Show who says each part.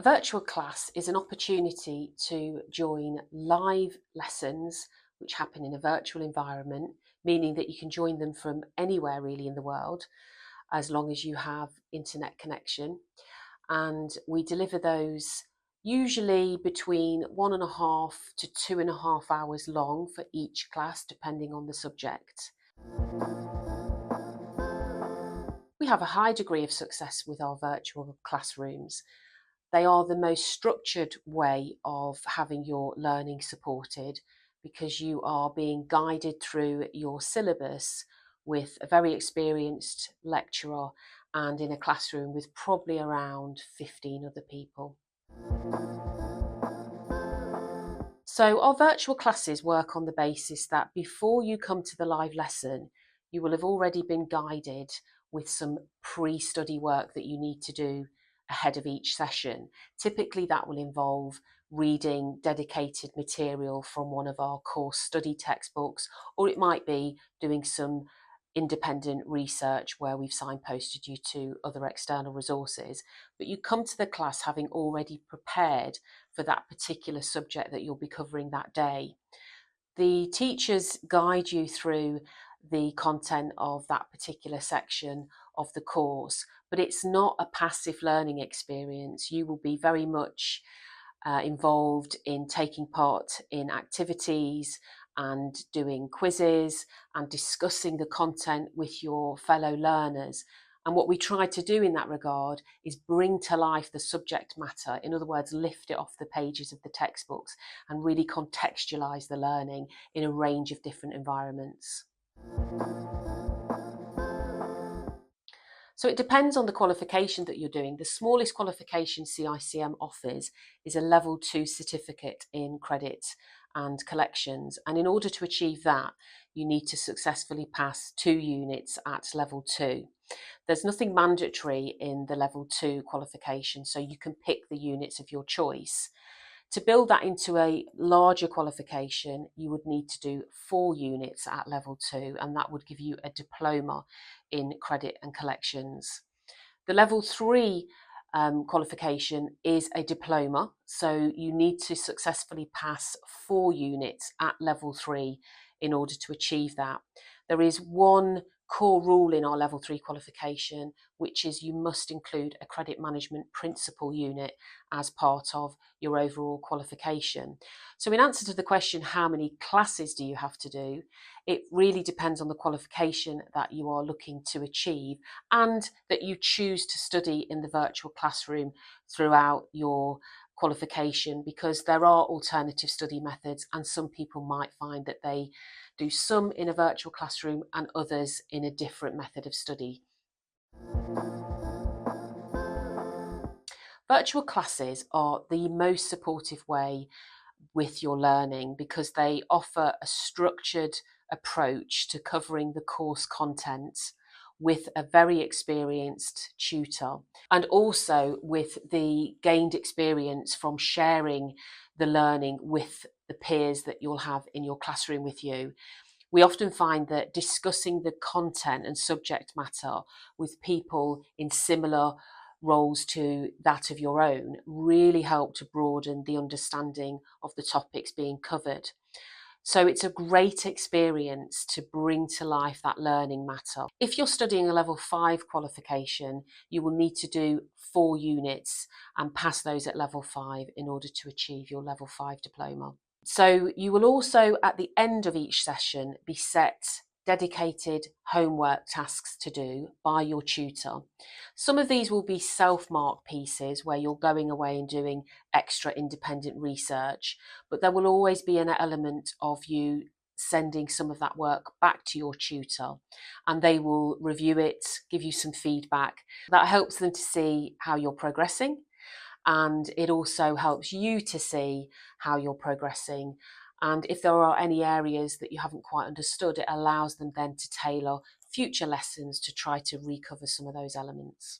Speaker 1: A virtual class is an opportunity to join live lessons which happen in a virtual environment, meaning that you can join them from anywhere really in the world, as long as you have internet connection. And we deliver those usually between 1.5 to 2.5 hours long for each class, depending on the subject. We have a high degree of success with our virtual classrooms. They are the most structured way of having your learning supported because you are being guided through your syllabus with a very experienced lecturer and in a classroom with probably around 15 other people. So our virtual classes work on the basis that before you come to the live lesson, you will have already been guided with some pre-study work that you need to do ahead of each session. Typically that will involve reading dedicated material from one of our course study textbooks, or it might be doing some independent research where we've signposted you to other external resources. But you come to the class having already prepared for that particular subject that you'll be covering that day. The teachers guide you through the content of that particular section of the course, but it's not a passive learning experience. You will be very much involved in taking part in activities and doing quizzes and discussing the content with your fellow learners. And what we try to do in that regard is bring to life the subject matter, in other words, lift it off the pages of the textbooks and really contextualise the learning in a range of different environments. So it depends on the qualification that you're doing. The smallest qualification CICM offers is a level 2 certificate in credit and collections. And in order to achieve that, you need to successfully pass 2 units at level 2. There's nothing mandatory in the level 2 qualification, so you can pick the units of your choice. To build that into a larger qualification, you would need to do 4 units at level 2, and that would give you a diploma in credit and collections. The level 3 qualification is a diploma, so you need to successfully pass 4 units at level 3 in order to achieve that. There is one core rule in our level 3 qualification, which is you must include a credit management principle unit as part of your overall qualification. So in answer to the question, how many classes do you have to do? It really depends on the qualification that you are looking to achieve and that you choose to study in the virtual classroom throughout your qualification, because there are alternative study methods and some people might find that they do some in a virtual classroom and others in a different method of study. Virtual classes are the most supportive way with your learning because they offer a structured approach to covering the course content with a very experienced tutor, and also with the gained experience from sharing the learning with the peers that you'll have in your classroom with you. We often find that discussing the content and subject matter with people in similar roles to that of your own really help to broaden the understanding of the topics being covered. So it's a great experience to bring to life that learning matter. If you're studying a level 5 qualification, you will need to do 4 units and pass those at level 5 in order to achieve your level 5 diploma. So you will also, at the end of each session, be set dedicated homework tasks to do by your tutor. Some of these will be self-marked pieces where you're going away and doing extra independent research, but there will always be an element of you sending some of that work back to your tutor, and they will review it, give you some feedback. That helps them to see how you're progressing, and it also helps you to see how you're progressing. And if there are any areas that you haven't quite understood, it allows them then to tailor future lessons to try to recover some of those elements.